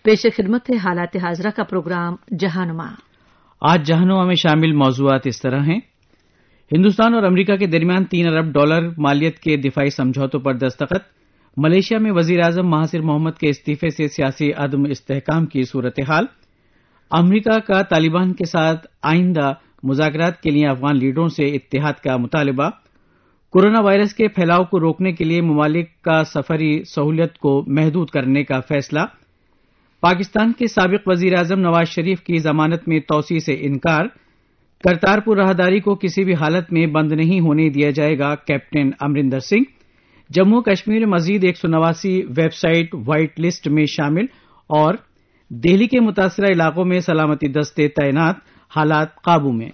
پیش خدمت ہے حالات حاضرہ کا پروگرام جہانما۔ آج جہانما میں شامل موضوعات اس طرح ہیں: ہندوستان اور امریکہ کے درمیان $3 ارب مالیت کے دفاعی سمجھوتوں پر دستخط، ملائیشیا میں وزیر اعظم مہاتیر محمد کے استعفے سے سیاسی عدم استحکام کی صورتحال، امریکہ کا طالبان کے ساتھ آئندہ مذاکرات کے لیے افغان لیڈروں سے اتحاد کا مطالبہ، کورونا وائرس کے پھیلاؤ کو روکنے کے لیے ممالک کا سفری سہولت کو محدود کرنے کا فیصلہ، پاکستان کے سابق وزیر اعظم نواز شریف کی ضمانت میں توسیع سے انکار، کرتارپور راہداری کو کسی بھی حالت میں بند نہیں ہونے دیا جائے گا کیپٹن امرندر سنگھ، جموں کشمیر مزید 189 ویب سائٹ وائٹ لسٹ میں شامل، اور دہلی کے متاثرہ علاقوں میں سلامتی دستے تعینات، حالات قابو میں۔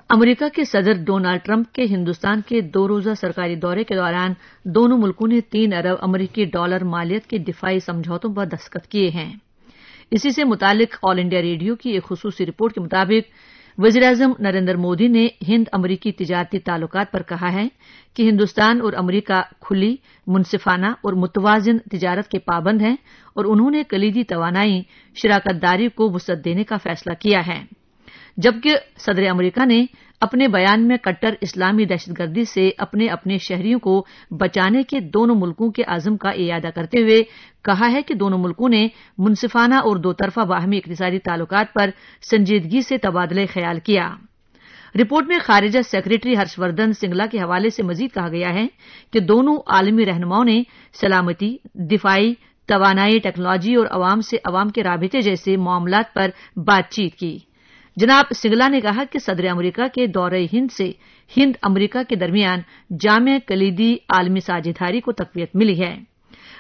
امریکہ کے صدر ڈونلڈ ٹرمپ کے ہندوستان کے 2 روزہ سرکاری دورے کے دوران دونوں ملکوں نے $3 ارب امریکی مالیت کے دفاعی سمجھوتوں پر دستخط کیے ہیں۔ اسی سے متعلق آل انڈیا ریڈیو کی ایک خصوصی رپورٹ کے مطابق وزیر اعظم نریندر مودی نے ہند امریکی تجارتی تعلقات پر کہا ہے کہ ہندوستان اور امریکہ کھلی، منصفانہ اور متوازن تجارت کے پابند ہیں، اور انہوں نے کلیدی توانائی شراکت داری کو وسعت دینے کا فیصلہ کیا ہے، جبکہ صدر امریکہ نے اپنے بیان میں کٹر اسلامی دہشت گردی سے اپنے شہریوں کو بچانے کے دونوں ملکوں کے عزم کا اعادہ کرتے ہوئے کہا ہے کہ دونوں ملکوں نے منصفانہ اور دو طرفہ باہمی اقتصادی تعلقات پر سنجیدگی سے تبادلہ خیال کیا۔ رپورٹ میں خارجہ سیکریٹری ہرش وردھن سنگلا کے حوالے سے مزید کہا گیا ہے کہ دونوں عالمی رہنماؤں نے سلامتی، دفاعی، توانائی، ٹیکنالوجی اور عوام سے عوام کے رابطے جیسے معاملات پر بات چیت کی۔ جناب سنگلا نے کہا کہ صدر امریکہ کے دورہ ہند سے ہند امریکہ کے درمیان جامع کلیدی عالمی ساجھیداری کو تقویت ملی ہے۔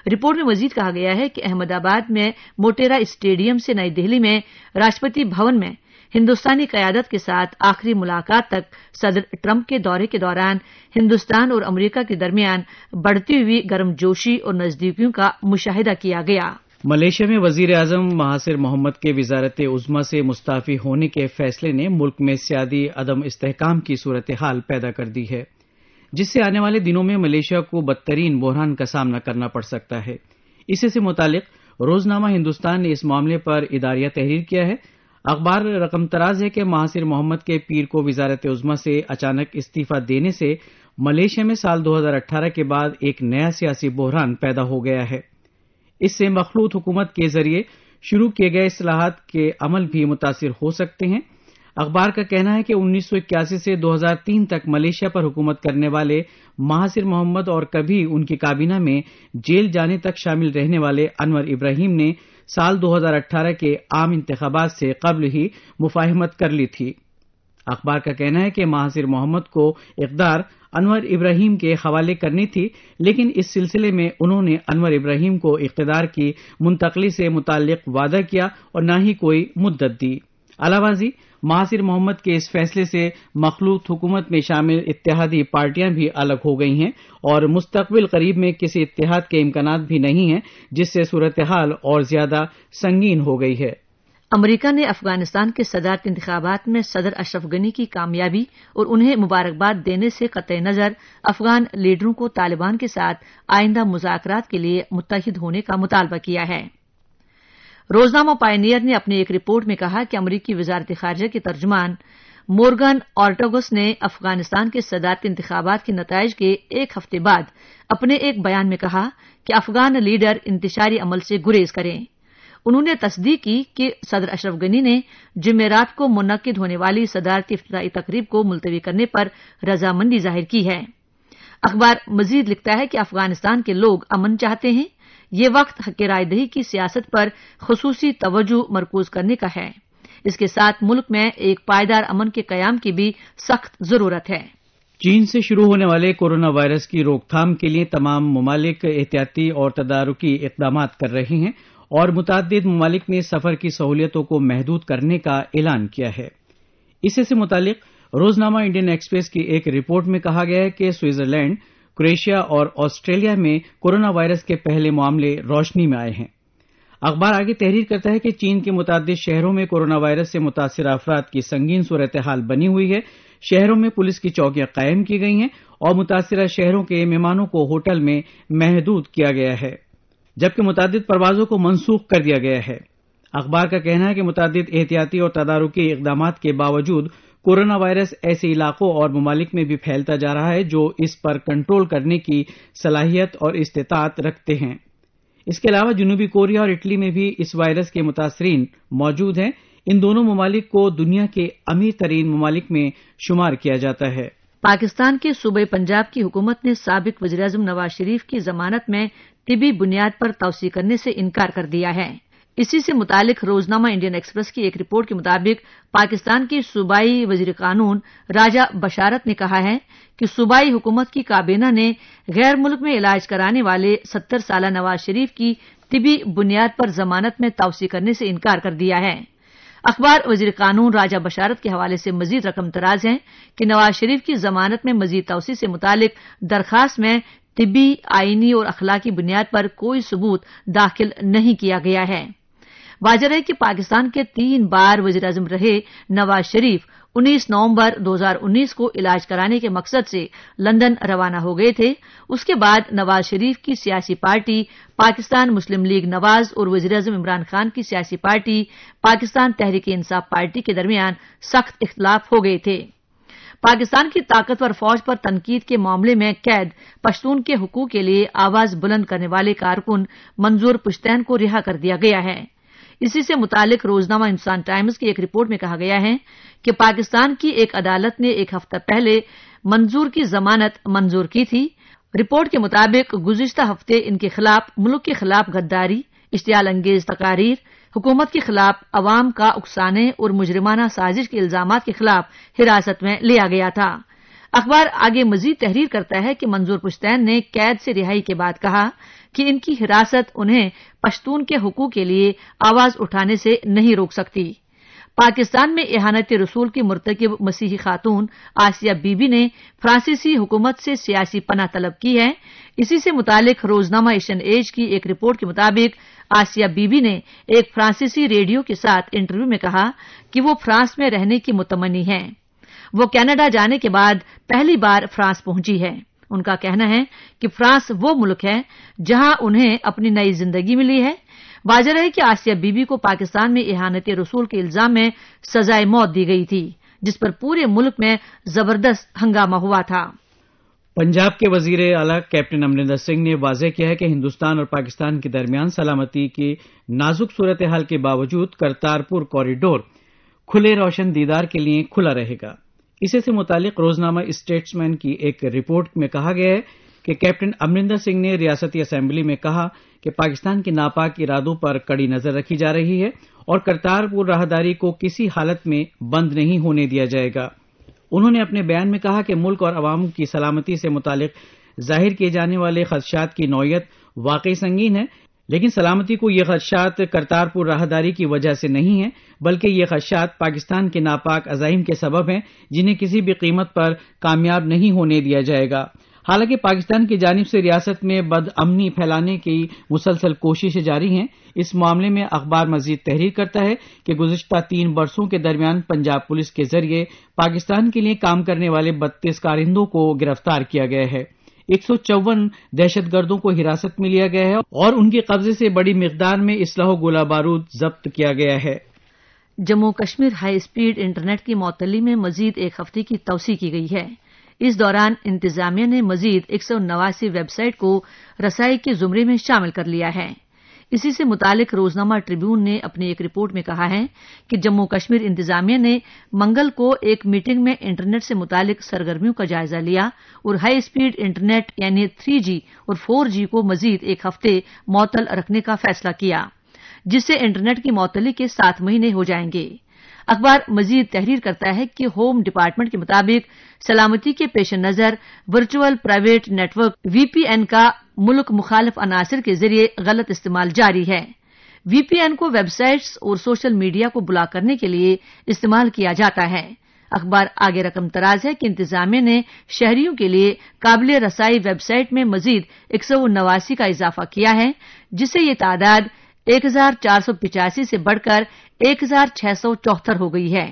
رپورٹ میں مزید کہا گیا ہے کہ احمد آباد میں موٹیرا اسٹیڈیم سے نئی دہلی میں راشٹرپتی بھون میں ہندوستانی قیادت کے ساتھ آخری ملاقات تک صدر ٹرمپ کے دورے کے دوران ہندوستان اور امریکہ کے درمیان بڑھتی ہوئی گرم جوشی اور نزدیکیوں کا مشاہدہ کیا گیا۔ ملائیشیا میں وزیر اعظم مہاتیر محمد کے وزارت عظمیٰ سے مستعفی ہونے کے فیصلے نے ملک میں سیاسی عدم استحکام کی صورتحال پیدا کر دی ہے، جس سے آنے والے دنوں میں ملائیشیا کو بدترین بحران کا سامنا کرنا پڑ سکتا ہے۔ اسی سے متعلق روزنامہ ہندوستان نے اس معاملے پر اداریہ تحریر کیا ہے۔ اخبار رقم تراز ہے کہ مہاتیر محمد کے پیر کو وزارت عظمیٰ سے اچانک استعفی دینے سے ملائیشیا میں سال 2018 کے بعد ایک نیا سیاسی بحران پیدا ہو گیا ہے۔ اس سے مخلوط حکومت کے ذریعے شروع کیے گئے اصلاحات کے عمل بھی متاثر ہو سکتے ہیں۔ اخبار کا کہنا ہے کہ 1981 سے 2003 تک ملائیشیا پر حکومت کرنے والے مہاتیر محمد اور کبھی ان کی کابینہ میں جیل جانے تک شامل رہنے والے انور ابراہیم نے سال 2018 کے عام انتخابات سے قبل ہی مفاہمت کر لی تھی۔ اخبار کا کہنا ہے کہ مہاتیر محمد کو اقتدار انور ابراہیم کے حوالے کرنی تھی، لیکن اس سلسلے میں انہوں نے انور ابراہیم کو اقتدار کی منتقلی سے متعلق وعدہ کیا اور نہ ہی کوئی مدت دی۔ علاوہ ازیں مہاتیر محمد کے اس فیصلے سے مخلوط حکومت میں شامل اتحادی پارٹیاں بھی الگ ہو گئی ہیں اور مستقبل قریب میں کسی اتحاد کے امکانات بھی نہیں ہیں، جس سے صورتحال اور زیادہ سنگین ہو گئی ہے۔ امریکہ نے افغانستان کے صدارتی انتخابات میں صدر اشرف غنی کی کامیابی اور انہیں مبارکباد دینے سے قطع نظر افغان لیڈروں کو طالبان کے ساتھ آئندہ مذاکرات کے لیے متحد ہونے کا مطالبہ کیا ہے۔ روزنامہ پائنیئر نے اپنی ایک رپورٹ میں کہا کہ امریکی وزارت خارجہ کے ترجمان مورگن اورٹاگس نے افغانستان کے صدارتی انتخابات کے نتائج کے ایک ہفتے بعد اپنے ایک بیان میں کہا کہ افغان لیڈر انتشاری عمل سے گریز کریں۔ انہوں نے تصدیق کی کہ صدر اشرف غنی نے جمعرات کو منعقد ہونے والی صدارتی افتتاحی تقریب کو ملتوی کرنے پر رضامندی ظاہر کی ہے۔ اخبار مزید لکھتا ہے کہ افغانستان کے لوگ امن چاہتے ہیں، یہ وقت حق رائے دہی کی سیاست پر خصوصی توجہ مرکوز کرنے کا ہے۔ اس کے ساتھ ملک میں ایک پائیدار امن کے قیام کی بھی سخت ضرورت ہے۔ چین سے شروع ہونے والے کورونا وائرس کی روک تھام کے لیے تمام ممالک احتیاطی اور تدارکی اقدامات کر رہے ہیں اور متعدد ممالک نے سفر کی سہولیتوں کو محدود کرنے کا اعلان کیا ہے۔ اس سے متعلق روزنامہ انڈین ایکسپریس کی ایک رپورٹ میں کہا گیا ہے کہ سوئٹزرلینڈ، کروشیا اور آسٹریلیا میں کورونا وائرس کے پہلے معاملے روشنی میں آئے ہیں۔ اخبار آگے تحریر کرتا ہے کہ چین کے متعدد شہروں میں کورونا وائرس سے متاثرہ افراد کی سنگین صورتحال بنی ہوئی ہے۔ شہروں میں پولیس کی چوکیاں قائم کی گئی ہیں اور متاثرہ شہروں کے مہمانوں کو ہوٹل میں محدود کیا گیا ہے۔ جبکہ متعدد پروازوں کو منسوخ کر دیا گیا ہے۔ اخبار کا کہنا ہے کہ متعدد احتیاطی اور تدارکی اقدامات کے باوجود کورونا وائرس ایسے علاقوں اور ممالک میں بھی پھیلتا جا رہا ہے جو اس پر کنٹرول کرنے کی صلاحیت اور استطاعت رکھتے ہیں۔ اس کے علاوہ جنوبی کوریا اور اٹلی میں بھی اس وائرس کے متاثرین موجود ہیں۔ ان دونوں ممالک کو دنیا کے امیر ترین ممالک میں شمار کیا جاتا ہے۔ پاکستان کے صوبے پنجاب کی حکومت نے سابق وزیراعظم نواز شریف کی ضمانت میں طبی بنیاد پر توسیع کرنے سے انکار کر دیا ہے۔ اسی سے متعلق روزنامہ انڈین ایکسپریس کی ایک رپورٹ کے مطابق پاکستان کی صوبائی وزیر قانون راجہ بشارت نے کہا ہے کہ صوبائی حکومت کی کابینہ نے غیر ملک میں علاج کرانے والے 70 سالہ نواز شریف کی طبی بنیاد پر ضمانت میں توسیع کرنے سے انکار کر دیا ہے۔ اخبار وزیر قانون راجہ بشارت کے حوالے سے مزید رقم دراز ہے کہ نواز شریف کی ضمانت میں مزید توسیع سے متعلق درخواست میں طبی، آئینی اور اخلاقی بنیاد پر کوئی ثبوت داخل نہیں کیا گیا ہے۔ واضح ہے کہ پاکستان کے 3 بار وزیر اعظم رہے نواز شریف 19 نومبر 2019 کو علاج کرانے کے مقصد سے لندن روانہ ہو گئے تھے۔ اس کے بعد نواز شریف کی سیاسی پارٹی پاکستان مسلم لیگ نواز اور وزیر اعظم عمران خان کی سیاسی پارٹی پاکستان تحریک انصاف پارٹی کے درمیان سخت اختلاف ہو گئے تھے۔ پاکستان کی طاقتور فوج پر تنقید کے معاملے میں قید پشتون کے حقوق کے لیے آواز بلند کرنے والے کارکن منظور پشتین کو رہا کر دیا گیا ہے۔ اسی سے متعلق روزنامہ ہندوستان ٹائمز کی ایک رپورٹ میں کہا گیا ہے کہ پاکستان کی ایک عدالت نے ایک ہفتہ پہلے منظور کی ضمانت منظور کی تھی۔ رپورٹ کے مطابق گزشتہ ہفتے ان کے خلاف ملک کے خلاف غداری، اشتعال انگیز تقاریر، حکومت کے خلاف عوام کا اکسانے اور مجرمانہ سازش کے الزامات کے خلاف حراست میں لیا گیا تھا۔ اخبار آگے مزید تحریر کرتا ہے کہ منظور پشتین نے قید سے رہائی کے بعد کہا کہ ان کی حراست انہیں پشتون کے حقوق کے لیے آواز اٹھانے سے نہیں روک سکتی۔ پاکستان میں اہانت رسول کی مرتکب مسیحی خاتون آسیہ بی بی نے فرانسیسی حکومت سے سیاسی پناہ طلب کی ہے۔ اسی سے متعلق روزنامہ ایشین ایج کی ایک رپورٹ کے مطابق آسیہ بی بی نے ایک فرانسیسی ریڈیو کے ساتھ انٹرویو میں کہا کہ وہ فرانس میں رہنے کی متمنی ہیں۔ وہ کینیڈا جانے کے بعد پہلی بار فرانس پہنچی ہے۔ ان کا کہنا ہے کہ فرانس وہ ملک ہے جہاں انہیں اپنی نئی زندگی ملی ہے۔ واضح ہے کہ آسیہ بی بی کو پاکستان میں اہانت رسول کے الزام میں سزائے موت دی گئی تھی، جس پر پورے ملک میں زبردست ہنگامہ ہوا تھا۔ پنجاب کے وزیر اعلیٰ کیپٹن امرندر سنگھ نے واضح کیا ہے کہ ہندوستان اور پاکستان کے درمیان سلامتی کی نازک صورتحال کے باوجود کرتارپور کوریڈور کھلے روشن دیدار کے لیے کھلا رہے گا۔ اسی سے متعلق روزنامہ اسٹیٹسمین کی ایک رپورٹ میں کہا گیا ہے کہ کیپٹن امرندر سنگھ نے ریاستی اسمبلی میں کہا کہ پاکستان کے ناپاک ارادوں پر کڑی نظر رکھی جا رہی ہے اور کرتارپور راہداری کو کسی حالت میں بند نہیں ہونے دیا جائے گا۔ انہوں نے اپنے بیان میں کہا کہ ملک اور عوام کی سلامتی سے متعلق ظاہر کیے جانے والے خدشات کی نوعیت واقعی سنگین ہے، لیکن سلامتی کو یہ خدشات کرتارپور راہداری کی وجہ سے نہیں ہیں، بلکہ یہ خدشات پاکستان کے ناپاک عزائم کے سبب ہیں جنہیں کسی بھی قیمت پر کامیاب نہیں ہونے دیا جائے گا۔ حالانکہ پاکستان کی جانب سے ریاست میں بدامنی پھیلانے کی مسلسل کوششیں جاری ہیں۔ اس معاملے میں اخبار مزید تحریر کرتا ہے کہ گزشتہ 3 برسوں کے درمیان پنجاب پولیس کے ذریعے پاکستان کے لیے کام کرنے والے 32 کارندوں کو گرفتار کیا گیا ہے۔ 154 دہشت گردوں کو حراست میں لیا گیا ہے اور ان کے قبضے سے بڑی مقدار میں اسلحہ و گولہ بارود ضبط کیا گیا ہے۔ Jammu Kashmir high speed internet کی معطلی میں مزید 1 ہفتے کی توسیع کی گئی ہے۔ اس دوران انتظامیہ نے مزید 189 ویب سائٹ کو رسائی کے زمرے میں شامل کر لیا ہے۔ اسی سے متعلق روزنامہ ٹریبیون نے اپنی ایک رپورٹ میں کہا ہے کہ جموں کشمیر انتظامیہ نے منگل کو ایک میٹنگ میں انٹرنیٹ سے متعلق سرگرمیوں کا جائزہ لیا اور ہائی اسپیڈ انٹرنیٹ یعنی 3G اور 4G کو مزید 1 ہفتے معطل رکھنے کا فیصلہ کیا، جس سے انٹرنیٹ کی معطلی کے 7 مہینے ہو جائیں گے۔ اخبار مزید تحریر کرتا ہے کہ ہوم ڈپارٹمنٹ کے مطابق سلامتی کے پیش نظر virtual private network VPN کا ملک مخالف عناصر کے ذریعے غلط استعمال جاری ہے۔ VPN کو ویب سائٹس اور سوشل میڈیا کو بلاک کرنے کے لیے استعمال کیا جاتا ہے۔ اخبار آگے رقم تراز ہے کہ انتظامیہ نے شہریوں کے لیے قابل رسائی ویب سائٹ میں مزید 189 کا اضافہ کیا ہے، جس سے یہ تعداد 1485 سے بڑھ کر 1674 ہو گئی ہے۔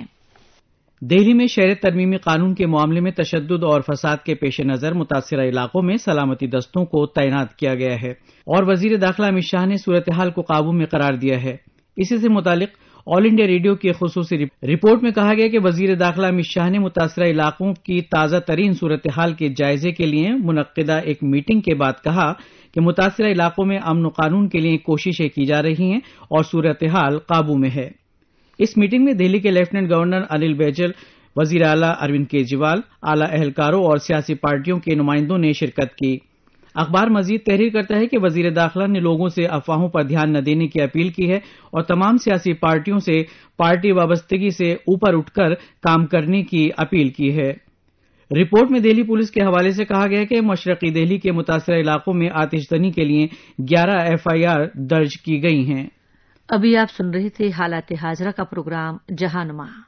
دہلی میں شہر ترمیمی قانون کے معاملے میں تشدد اور فساد کے پیش نظر متاثرہ علاقوں میں سلامتی دستوں کو تعینات کیا گیا ہے اور وزیر داخلہ امت شاہ نے صورتحال کو قابو میں قرار دیا ہے۔ اسی سے متعلق آل انڈیا ریڈیو کی خصوصی رپورٹ میں کہا گیا کہ وزیر داخلہ امت شاہ نے متاثرہ علاقوں کی تازہ ترین صورتحال کے جائزے کے لیے منعقدہ ایک میٹنگ کے بعد کہا کہ متاثرہ علاقوں میں امن و قانون کے لیے کوششیں کی جا رہی ہیں اور صورتحال قابو میں ہے۔ اس میٹنگ میں دہلی کے لیفٹیننٹ گورنر انل بیجل، وزیر اعلیٰ اروند کیجریوال، اعلیٰ اہلکاروں اور سیاسی پارٹیوں کے نمائندوں نے شرکت کی۔ اخبار مزید تحریر کرتا ہے کہ وزیر داخلہ نے لوگوں سے افواہوں پر دھیان نہ دینے کی اپیل کی ہے اور تمام سیاسی پارٹیوں سے پارٹی وابستگی سے اوپر اٹھ کر کام کرنے کی اپیل کی ہے۔ رپورٹ میں دہلی پولیس کے حوالے سے کہا گیا کہ مشرقی دہلی کے متاثرہ علاقوں میں آتش زنی کے لیے 11 FIR درج کی گئی ہیں۔ ابھی آپ سن رہے تھے حالات حاضرہ کا پروگرام جہاں نما۔